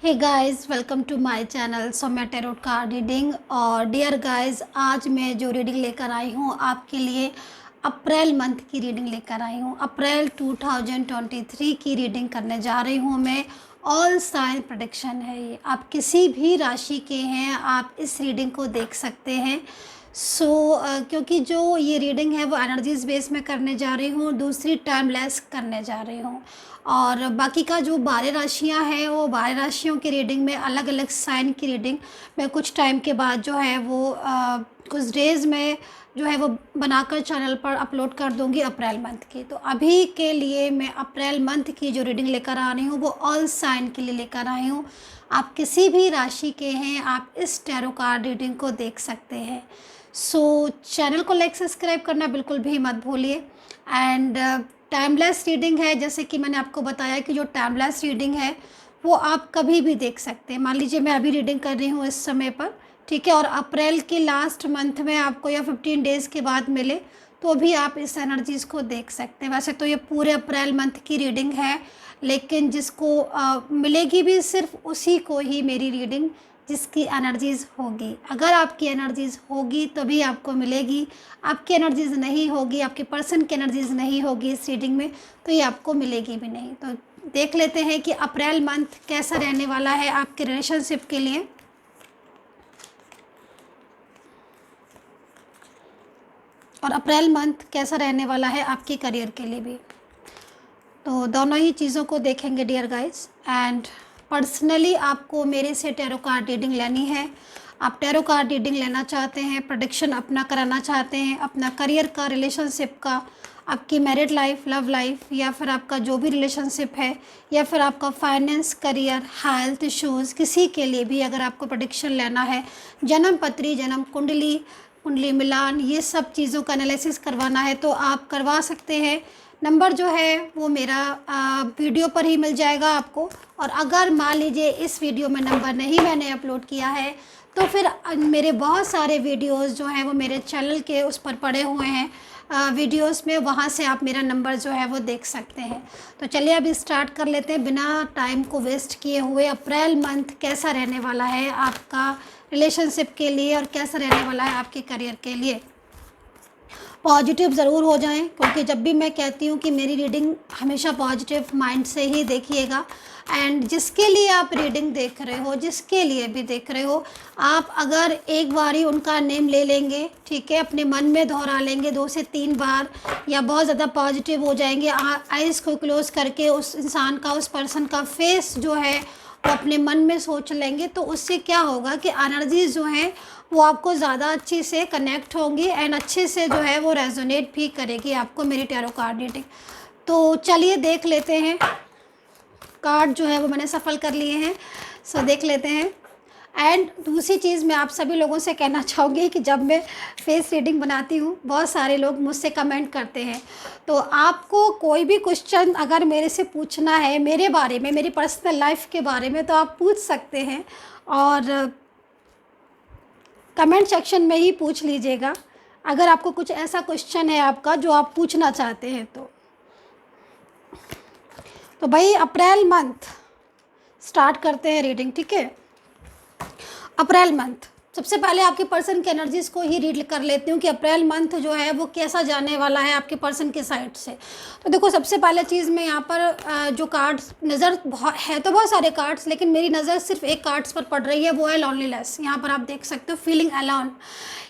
Hey guys, welcome to my channel Soumya tarot card reading. और dear guys, आज मैं जो रीडिंग लेकर आई हूँ आपके लिए अप्रैल मंथ की रीडिंग लेकर आई हूँ। अप्रैल 2023 की रीडिंग करने जा रही हूँ मैं। ऑल साइन प्रेडिक्शन है ये, आप किसी भी राशि के हैं आप इस रीडिंग को देख सकते हैं। क्योंकि जो ये रीडिंग है वो एनर्जीज बेस में करने जा रही हूँ, दूसरी टाइमलेस करने जा रही हूँ। और बाकी का जो 12 राशियाँ हैं वो 12 राशियों की रीडिंग में अलग अलग साइन की रीडिंग मैं कुछ टाइम के बाद जो है वो कुछ डेज़ में जो है वो बनाकर चैनल पर अपलोड कर दूंगी अप्रैल मंथ की। तो अभी के लिए मैं अप्रैल मंथ की जो रीडिंग लेकर आ रही हूँ वो ऑल साइन के लिए लेकर आई हूँ। आप किसी भी राशि के हैं आप इस टैरो कार्ड रीडिंग को देख सकते हैं। चैनल को लाइक सब्सक्राइब करना बिल्कुल भी मत भूलिए। एंड टाइमलेस रीडिंग है, जैसे कि मैंने आपको बताया कि जो टाइमलेस रीडिंग है वो आप कभी भी देख सकते हैं। मान लीजिए मैं अभी रीडिंग कर रही हूँ इस समय पर, ठीक है, और अप्रैल के लास्ट मंथ में आपको या 15 डेज़ के बाद मिले तो भी आप इस एनर्जीज़ को देख सकते हैं। वैसे तो ये पूरे अप्रैल मंथ की रीडिंग है, लेकिन जिसको मिलेगी भी सिर्फ उसी को ही मेरी रीडिंग जिसकी एनर्जीज़ होगी। अगर आपकी एनर्जीज़ होगी तभी आपको मिलेगी, आपकी एनर्जीज़ नहीं होगी, आपके पर्सन की एनर्जीज़ नहीं होगी इस रीडिंग में तो ये आपको मिलेगी भी नहीं। तो देख लेते हैं कि अप्रैल मंथ कैसा रहने वाला है आपके रिलेशनशिप के लिए। और अप्रैल मंथ कैसा रहने वाला है आपके करियर के लिए भी। तो दोनों ही चीज़ों को देखेंगे डियर गाइस। एंड पर्सनली आपको मेरे से टैरो कार्ड रीडिंग लेनी है, आप टैरो कार्ड रीडिंग लेना चाहते हैं, प्रेडिक्शन अपना कराना चाहते हैं अपना करियर का, रिलेशनशिप का, आपकी मैरिड लाइफ, लव लाइफ, या फिर आपका जो भी रिलेशनशिप है, या फिर आपका फाइनेंस, करियर, हेल्थ इश्यूज़, किसी के लिए भी अगर आपको प्रेडिक्शन लेना है, जन्म पत्री, जन्म कुंडली, कुंडली मिलान, ये सब चीज़ों का एनालिसिस करवाना है तो आप करवा सकते हैं। नंबर जो है वो मेरा वीडियो पर ही मिल जाएगा आपको। और अगर मान लीजिए इस वीडियो में नंबर नहीं मैंने अपलोड किया है तो फिर मेरे बहुत सारे वीडियोस जो हैं वो मेरे चैनल के उस पर पड़े हुए हैं वीडियोस में, वहाँ से आप मेरा नंबर जो है वो देख सकते हैं। तो चलिए अभी स्टार्ट कर लेते हैं बिना टाइम को वेस्ट किए हुए। अप्रैल मंथ कैसा रहने वाला है आपका रिलेशनशिप के लिए और कैसा रहने वाला है आपके करियर के लिए। पॉजिटिव ज़रूर हो जाएं, क्योंकि जब भी मैं कहती हूँ कि मेरी रीडिंग हमेशा पॉजिटिव माइंड से ही देखिएगा। एंड जिसके लिए आप रीडिंग देख रहे हो, जिसके लिए भी देख रहे हो, आप अगर एक बार ही उनका नेम ले लेंगे, ठीक है, अपने मन में दोहरा लेंगे 2 से 3 बार, या बहुत ज़्यादा पॉजिटिव हो जाएंगे, आइज़ को क्लोज़ करके उस इंसान का, उस पर्सन का फेस जो है वो अपने मन में सोच लेंगे, तो उससे क्या होगा कि एनर्जीज जो हैं वो आपको ज़्यादा अच्छी से कनेक्ट होंगी एंड अच्छे से जो है वो रेजोनेट भी करेगी आपको मेरी टैरो कार्ड रीडिंग। तो चलिए देख लेते हैं। कार्ड जो है वो मैंने सफल कर लिए हैं, देख लेते हैं। एंड दूसरी चीज़ मैं आप सभी लोगों से कहना चाहूँगी कि जब मैं फेस रीडिंग बनाती हूँ बहुत सारे लोग मुझसे कमेंट करते हैं, तो आपको कोई भी क्वेश्चन अगर मेरे से पूछना है मेरे बारे में, मेरी पर्सनल लाइफ के बारे में, तो आप पूछ सकते हैं और कमेंट सेक्शन में ही पूछ लीजिएगा अगर आपको कुछ ऐसा क्वेश्चन है आपका जो आप पूछना चाहते हैं। तो भाई अप्रैल मंथ स्टार्ट करते हैं रीडिंग, ठीक है। अप्रैल मंथ सबसे पहले आपके पर्सन के एनर्जीज़ को ही रीड कर लेती हूँ कि अप्रैल मंथ जो है वो कैसा जाने वाला है आपके पर्सन के साइड से। तो देखो, सबसे पहले चीज़ मैं यहाँ पर जो कार्ड्स नज़र है तो बहुत सारे कार्ड्स, लेकिन मेरी नज़र सिर्फ एक कार्ड्स पर पड़ रही है, वो है लॉनलीनेस। यहाँ पर आप देख सकते हो फीलिंग अलोन।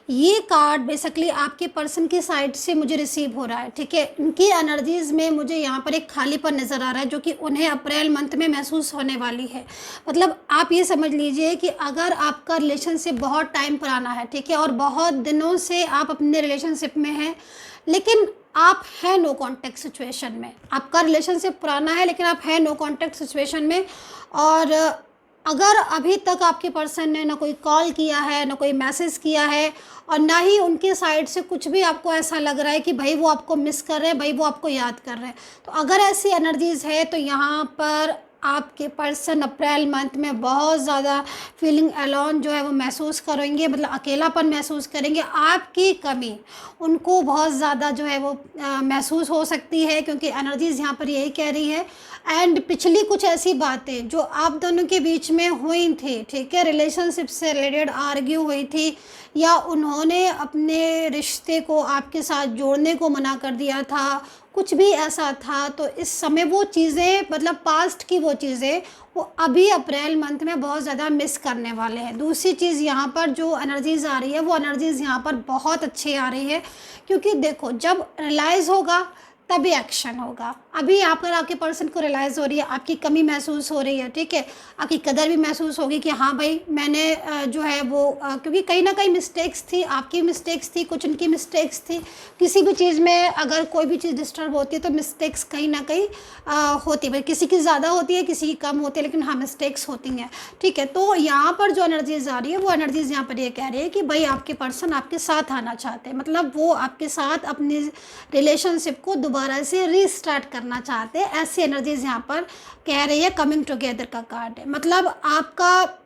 ये कार्ड बेसिकली आपके पर्सन की साइड से मुझे रिसीव हो रहा है, ठीक है। इनकी एनर्जीज़ में मुझे यहाँ पर एक खालीपन नज़र आ रहा है जो कि उन्हें अप्रैल मंथ में महसूस होने वाली है। मतलब आप ये समझ लीजिए कि अगर आपका रिलेशनशिप बहुत टाइम पुराना है, ठीक है, और बहुत दिनों से आप अपने रिलेशनशिप में हैं, लेकिन आप हैं नो कॉन्टैक्ट सिचुएशन में, आपका रिलेशनशिप पुराना है लेकिन आप हैं नो कॉन्टैक्ट सिचुएशन में, और अगर अभी तक आपके पर्सन ने ना कोई कॉल किया है, ना कोई मैसेज किया है, और ना ही उनके साइड से कुछ भी आपको ऐसा लग रहा है कि भाई वो आपको मिस कर रहे हैं, भाई वो आपको याद कर रहे हैं, तो अगर ऐसी एनर्जीज़ है तो यहाँ पर आपके पर्सन अप्रैल मंथ में बहुत ज़्यादा फीलिंग अलोन जो है वो महसूस करेंगे, मतलब अकेलापन महसूस करेंगे। आपकी कमी उनको बहुत ज़्यादा जो है वो महसूस हो सकती है, क्योंकि एनर्जीज़ यहाँ पर यही कह रही है। एंड पिछली कुछ ऐसी बातें जो आप दोनों के बीच में हुई थी, ठीक है, रिलेशनशिप से रिलेटेड आर्ग्यू हुई थी, या उन्होंने अपने रिश्ते को आपके साथ जोड़ने को मना कर दिया था, कुछ भी ऐसा था, तो इस समय वो चीज़ें, मतलब पास्ट की वो चीज़ें वो अभी अप्रैल मंथ में बहुत ज़्यादा मिस करने वाले हैं। दूसरी चीज़ यहाँ पर जो एनर्जीज़ आ रही है वो एनर्जीज़ यहाँ पर बहुत अच्छी आ रही है, क्योंकि देखो जब रियलाइज़ होगा तभी एक्शन होगा। अभी यहाँ पर आपके पर्सन को रियलाइज़ हो रही है, आपकी कमी महसूस हो रही है, ठीक है, आपकी कदर भी महसूस होगी कि हाँ भाई मैंने जो है वो क्योंकि कहीं ना कहीं मिस्टेक्स थी, आपकी मिस्टेक्स थी, कुछ उनकी मिस्टेक्स थी। किसी भी चीज़ में अगर कोई भी चीज़ डिस्टर्ब होती है तो मिस्टेक्स कहीं ना कहीं होती है, भाई किसी की ज़्यादा होती है, किसी की कम होती है, लेकिन हाँ मिस्टेक्स होती हैं, ठीक है। तो यहाँ पर जो एनर्जीज आ रही है वो एनर्जीज यहाँ पर ये कह रही है कि भाई आपके पर्सन आपके साथ आना चाहते हैं, मतलब वो आपके साथ अपनी रिलेशनशिप को दोबारा से रीस्टार्ट करना चाहते हैं। ऐसी एनर्जीज यहाँ पर कह रही है। कमिंग टुगेदर का कार्ड है, मतलब आपका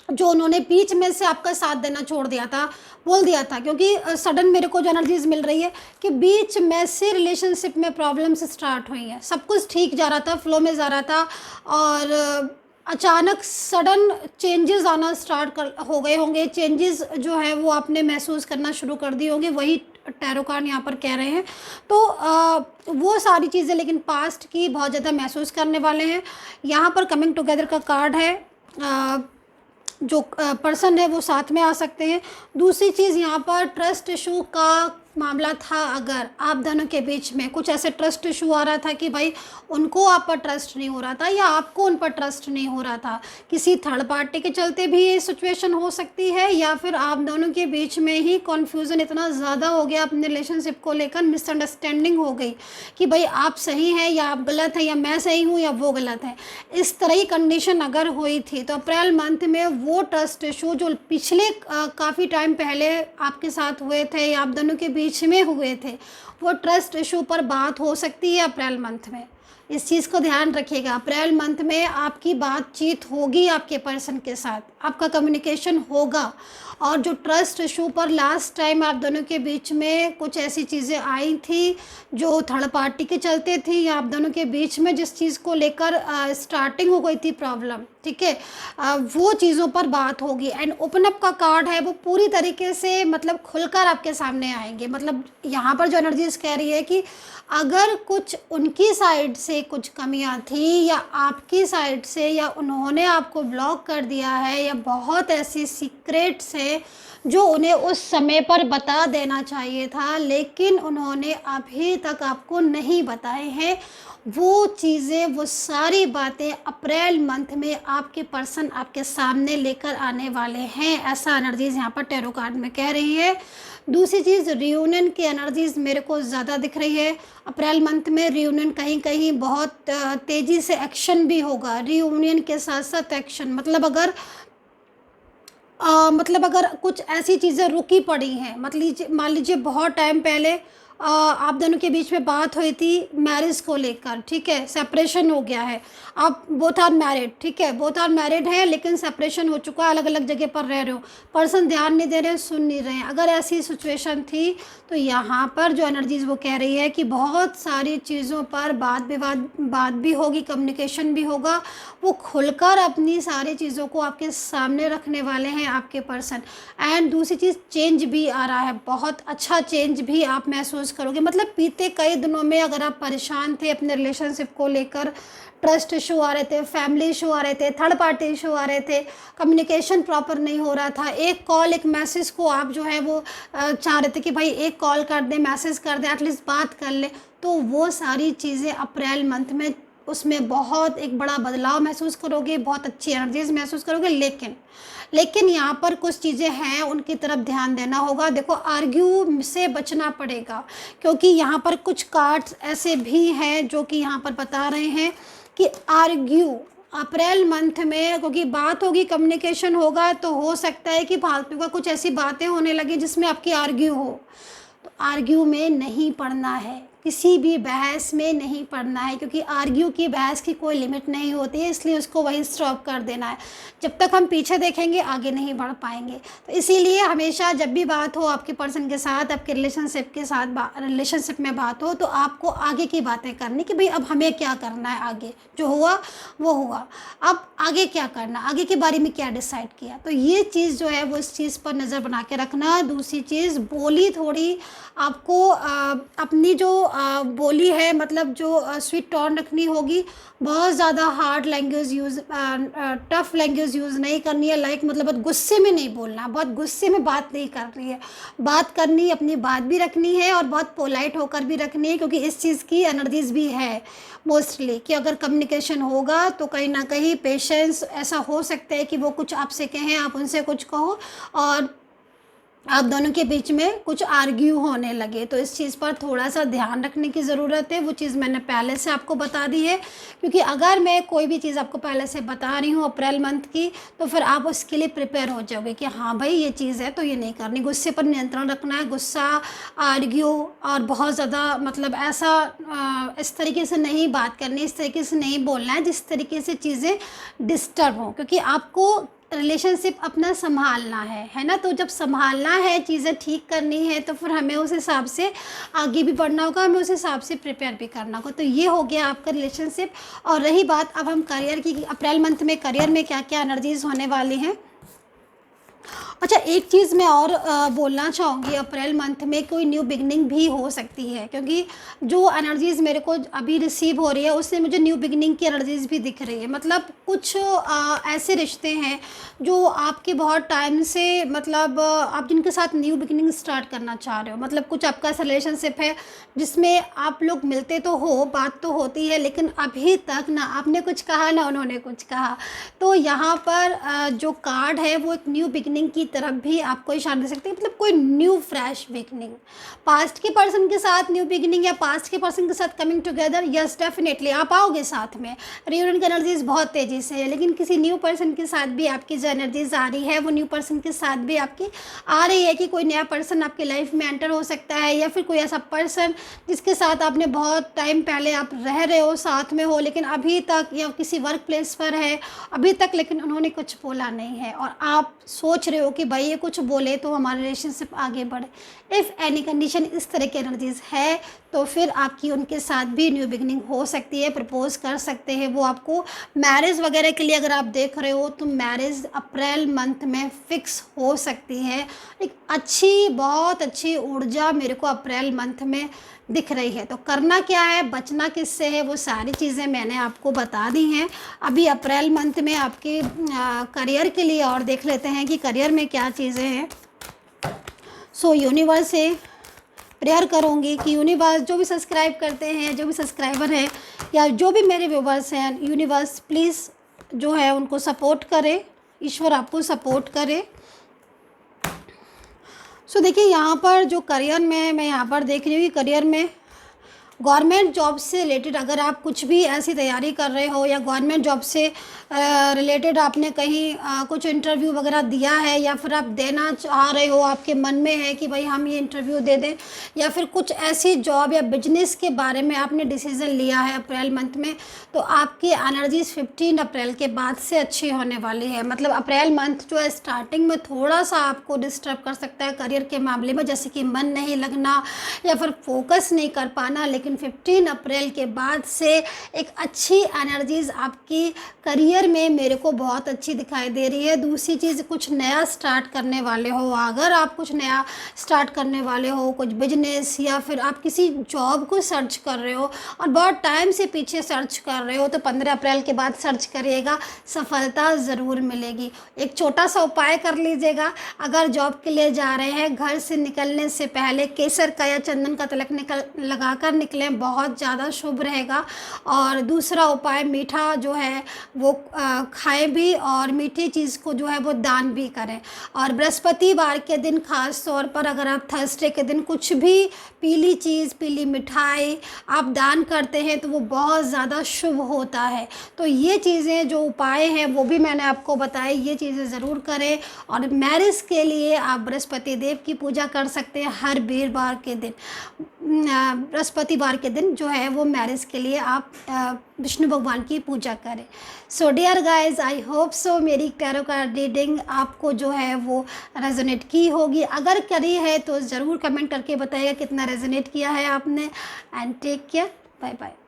जो उन्होंने बीच में से आपका साथ देना छोड़ दिया था, बोल दिया था, क्योंकि सडन मेरे को जो एनर्जीज मिल रही है कि बीच में से रिलेशनशिप में प्रॉब्लम्स स्टार्ट हुई हैं। सब कुछ ठीक जा रहा था, फ्लो में जा रहा था, और अचानक सडन चेंजेस आना स्टार्ट हो गए होंगे। चेंजेस जो है वो आपने महसूस करना शुरू कर दी होंगे, वही टैरो कार्ड यहाँ पर कह रहे हैं। तो वो सारी चीज़ें लेकिन पास्ट की बहुत ज़्यादा महसूस करने वाले हैं। यहाँ पर कमिंग टुगेदर का कार्ड है, जो पर्सन है वो साथ में आ सकते हैं। दूसरी चीज़ यहाँ पर ट्रस्ट इशू का मामला था, अगर आप दोनों के बीच में कुछ ऐसे ट्रस्ट इशू आ रहा था कि भाई उनको आप पर ट्रस्ट नहीं हो रहा था या आपको उन पर ट्रस्ट नहीं हो रहा था, किसी थर्ड पार्टी के चलते भी ये सिचुएशन हो सकती है, या फिर आप दोनों के बीच में ही कन्फ्यूज़न इतना ज़्यादा हो गया अपने रिलेशनशिप को लेकर, मिसअंडरस्टैंडिंग हो गई कि भाई आप सही हैं या आप गलत हैं, या मैं सही हूँ या वो गलत है। इस तरह की कंडीशन अगर हुई थी तो अप्रैल मंथ में वो ट्रस्ट इशू जो पिछले काफ़ी टाइम पहले आपके साथ हुए थे या आप दोनों के बीच में हुए थे, वो ट्रस्ट इशू पर बात हो सकती है अप्रैल मंथ में। इस चीज़ को ध्यान रखिएगा। अप्रैल मंथ में आपकी बातचीत होगी आपके पर्सन के साथ, आपका कम्युनिकेशन होगा, और जो ट्रस्ट इशू पर लास्ट टाइम आप दोनों के बीच में कुछ ऐसी चीज़ें आई थी जो थर्ड पार्टी के चलते थी, या आप दोनों के बीच में जिस चीज़ को लेकर स्टार्टिंग हो गई थी प्रॉब्लम, ठीक है, वो चीज़ों पर बात होगी। एंड ओपन अप का कार्ड है, वो पूरी तरीके से मतलब खुलकर आपके सामने आएंगे। मतलब यहाँ पर जो एनर्जीज कह रही है कि अगर कुछ उनकी साइड से कुछ कमियां थी, या आपकी साइड से, या उन्होंने आपको ब्लॉक कर दिया है, या बहुत ऐसी सीक्रेट्स हैं जो उन्हें उस समय पर बता देना चाहिए था लेकिन उन्होंने अभी तक आपको नहीं बताए हैं, वो चीज़ें, वो सारी बातें अप्रैल मंथ में आपके पर्सन आपके सामने लेकर आने वाले हैं। ऐसा एनर्जीज़ यहाँ पर टैरो कार्ड में कह रही है। दूसरी चीज़, रियूनियन की एनर्जीज़ मेरे को ज़्यादा दिख रही है। अप्रैल मंथ में रियूनियन कहीं कहीं बहुत तेज़ी से एक्शन भी होगा। रियूनियन के साथ साथ एक्शन, मतलब अगर कुछ ऐसी चीज़ें रुकी पड़ी हैं, मान लीजिए बहुत टाइम पहले आप दोनों के बीच में बात हुई थी मैरिज को लेकर, ठीक है, सेपरेशन हो गया है, आप बोथ आर मैरिड, ठीक है, बोथ आर मैरिड हैं लेकिन सेपरेशन हो चुका है, अलग अलग जगह पर रह रहे हो, पर्सन ध्यान नहीं दे रहे, सुन नहीं रहे हैं। अगर ऐसी सिचुएशन थी तो यहाँ पर जो एनर्जीज़ वो कह रही है कि बहुत सारी चीज़ों पर बात भी होगी, कम्युनिकेशन भी होगा, वो खुलकर अपनी सारी चीज़ों को आपके सामने रखने वाले हैं आपके पर्सन। एंड दूसरी चीज़, चेंज भी आ रहा है, बहुत अच्छा चेंज भी आप महसूस करोगे। मतलब बीते कई दिनों में अगर आप परेशान थे अपने रिलेशनशिप को लेकर, ट्रस्ट इशू आ रहे थे, फैमिली इशू आ रहे थे, थर्ड पार्टी इशू आ रहे थे, कम्युनिकेशन प्रॉपर नहीं हो रहा था, एक कॉल एक मैसेज को आप जो है वो चाह रहे थे कि भाई एक कॉल कर दे, मैसेज कर दे, एटलीस्ट बात कर ले, तो वो सारी चीज़ें अप्रैल मंथ में उसमें बहुत एक बड़ा बदलाव महसूस करोगे, बहुत अच्छी एनर्जीज महसूस करोगे। लेकिन यहाँ पर कुछ चीज़ें हैं, उनकी तरफ ध्यान देना होगा। देखो, आर्ग्यू से बचना पड़ेगा, क्योंकि यहाँ पर कुछ कार्ड्स ऐसे भी हैं जो कि यहाँ पर बता रहे हैं कि आर्ग्यू अप्रैल मंथ में, क्योंकि बात होगी, कम्युनिकेशन होगा, तो हो सकता है कि फालतू का कुछ ऐसी बातें होने लगी जिसमें आपकी आर्ग्यू हो, तो आर्ग्यू में नहीं पड़ना है। किसी भी बहस में नहीं पड़ना है, क्योंकि आर्ग्यू की बहस की कोई लिमिट नहीं होती है, इसलिए उसको वहीं स्टॉप कर देना है। जब तक हम पीछे देखेंगे आगे नहीं बढ़ पाएंगे। तो इसीलिए हमेशा जब भी बात हो आपके पर्सन के साथ, आपके रिलेशनशिप में बात हो, तो आपको आगे की बातें करनी कि भाई अब हमें क्या करना है, आगे जो हुआ वो हुआ, अब आगे क्या करना, आगे के बारे में क्या डिसाइड किया। तो ये चीज़ जो है वो इस चीज़ पर नज़र बना के रखना। दूसरी चीज़, बोली थोड़ी आपको अपनी जो बोली है, मतलब जो स्वीट टोन रखनी होगी। बहुत ज़्यादा hard language tough language use नहीं करनी है। लाइक मतलब बहुत गुस्से में नहीं बोलना, बहुत गुस्से में बात नहीं करनी है। बात करनी, अपनी बात भी रखनी है और बहुत पोलाइट होकर भी रखनी है, क्योंकि इस चीज़ की एनर्जीज भी है मोस्टली कि अगर कम्युनिकेशन होगा तो कहीं ना कहीं पेशेंस, ऐसा हो सकता है कि वो कुछ आपसे कहें, आप उनसे कुछ कहो और आप दोनों के बीच में कुछ आर्ग्यू होने लगे। तो इस चीज़ पर थोड़ा सा ध्यान रखने की ज़रूरत है। वो चीज़ मैंने पहले से आपको बता दी है, क्योंकि अगर मैं कोई भी चीज़ आपको पहले से बता रही हूँ अप्रैल मंथ की, तो फिर आप उसके लिए प्रिपेयर हो जाओगे कि हाँ भाई ये चीज़ है तो ये नहीं करनी। गुस्से पर नियंत्रण रखना है। गुस्सा, आर्ग्यू और बहुत ज़्यादा मतलब ऐसा इस तरीके से नहीं बात करनी, इस तरीके से नहीं बोलना है जिस तरीके से चीज़ें डिस्टर्ब हों, क्योंकि आपको रिलेशनशिप अपना संभालना है ना। तो जब संभालना है, चीज़ें ठीक करनी है, तो फिर हमें उस हिसाब से आगे भी बढ़ना होगा, हमें उस हिसाब से प्रिपेयर भी करना होगा। तो ये हो गया आपका रिलेशनशिप। और रही बात अब हम करियर की, अप्रैल मंथ में करियर में क्या क्या एनर्जीज होने वाली हैं। अच्छा, एक चीज़ मैं और बोलना चाहूँगी, अप्रैल मंथ में कोई न्यू बिगनिंग भी हो सकती है, क्योंकि जो एनर्जीज़ मेरे को अभी रिसीव हो रही है उससे मुझे न्यू बिगनिंग की एनर्जीज़ भी दिख रही है। मतलब कुछ ऐसे रिश्ते हैं जो आपके बहुत टाइम से, मतलब आप जिनके साथ न्यू बिगनिंग स्टार्ट करना चाह रहे हो। मतलब कुछ आपका ऐसा रिलेशनशिप है जिसमें आप लोग मिलते तो हो, बात तो होती है, लेकिन अभी तक ना आपने कुछ कहा ना उन्होंने कुछ कहा। तो यहाँ पर जो कार्ड है वो एक न्यू बिगनिंग की तरफ भी आपको इशारा दे सकते हैं। मतलब कोई न्यू फ्रेश बिगनिंग, पास्ट के पर्सन के साथ न्यू बिगनिंग या पास्ट के पर्सन के साथ कमिंग टुगेदर। यस, डेफिनेटली आप आओगे साथ में, रियूनियन की एनर्जीज बहुत तेज़ी से है, लेकिन किसी न्यू पर्सन के साथ भी आपकी जो एनर्जीज आ रही है वो न्यू पर्सन के साथ भी आपकी आ रही है कि कोई नया पर्सन आपकी लाइफ में एंटर हो सकता है, या फिर कोई ऐसा पर्सन जिसके साथ आपने बहुत टाइम पहले आप रह रहे हो, साथ में हो, लेकिन अभी तक, या किसी वर्क प्लेस पर है अभी तक, लेकिन उन्होंने कुछ बोला नहीं है और आप सोच रहे हो कि भाई ये कुछ बोले तो हमारा रिलेशनशिप आगे बढ़े। इफ़ एनी कंडीशन इस तरह की एनर्जीज है तो फिर आपकी उनके साथ भी न्यू बिगनिंग हो सकती है, प्रपोज कर सकते हैं वो आपको। मैरिज वगैरह के लिए अगर आप देख रहे हो तो मैरिज अप्रैल मंथ में फ़िक्स हो सकती है। एक अच्छी, बहुत अच्छी ऊर्जा मेरे को अप्रैल मंथ में दिख रही है। तो करना क्या है, बचना किससे है, वो सारी चीज़ें मैंने आपको बता दी हैं। अभी अप्रैल मंथ में आपके करियर के लिए और देख लेते हैं कि करियर में क्या चीज़ें हैं। सो यूनिवर्स से प्रेयर करूँगी कि यूनिवर्स, जो भी सब्सक्राइब करते हैं, जो भी सब्सक्राइबर हैं या जो भी मेरे व्यूवर्स हैं, यूनिवर्स प्लीज़ जो है उनको सपोर्ट करे, ईश्वर आपको सपोर्ट करे। सो देखिए यहाँ पर जो करियर में मैं यहाँ पर देख रही हूँ कि करियर में गवर्नमेंट जॉब से रिलेटेड अगर आप कुछ भी ऐसी तैयारी कर रहे हो, या गवर्नमेंट जॉब से रिलेटेड आपने कहीं कुछ इंटरव्यू वगैरह दिया है, या फिर आप देना चाह रहे हो, आपके मन में है कि भाई हम ये इंटरव्यू दे दें, या फिर कुछ ऐसी जॉब या बिजनेस के बारे में आपने डिसीज़न लिया है अप्रैल मंथ में, तो आपकी एनर्जीज 15 अप्रैल के बाद से अच्छी होने वाली है। मतलब अप्रैल मंथ जो है स्टार्टिंग में थोड़ा सा आपको डिस्टर्ब कर सकता है करियर के मामले में, जैसे कि मन नहीं लगना या फिर फोकस नहीं कर पाना, लेकिन 15 अप्रैल के बाद से एक अच्छी एनर्जीज आपकी करियर में मेरे को बहुत अच्छी दिखाई दे रही है। दूसरी चीज़, कुछ नया स्टार्ट करने वाले हो, अगर आप कुछ नया स्टार्ट करने वाले हो, कुछ बिजनेस, या फिर आप किसी जॉब को सर्च कर रहे हो और बहुत टाइम से पीछे सर्च कर रहे हो, तो 15 अप्रैल के बाद सर्च करिएगा, सफलता ज़रूर मिलेगी। एक छोटा सा उपाय कर लीजिएगा, अगर जॉब के लिए जा रहे हैं, घर से निकलने से पहले केसर का या चंदन का तिलक लगा कर निकलें, बहुत ज़्यादा शुभ रहेगा। और दूसरा उपाय, मीठा जो है वो खाएं भी, और मीठी चीज़ को जो है वो दान भी करें। और बृहस्पतिवार के दिन खास तौर पर, अगर आप थर्सडे के दिन कुछ भी पीली चीज़, पीली मिठाई आप दान करते हैं तो वो बहुत ज़्यादा शुभ होता है। तो ये चीज़ें जो उपाय हैं वो भी मैंने आपको बताई, ये चीज़ें ज़रूर करें। और मैरिज के लिए आप बृहस्पति देव की पूजा कर सकते हैं हर वीरवार के दिन। बृहस्पतिवार के दिन जो है वो मैरिज के लिए आप विष्णु भगवान की पूजा करें। So dear guys, I hope so मेरी टैरो कार्ड रीडिंग आपको जो है वो रेजोनेट की होगी। अगर करी है तो ज़रूर कमेंट करके बताइएगा कितना रेजोनेट किया है आपने। And take care, bye bye.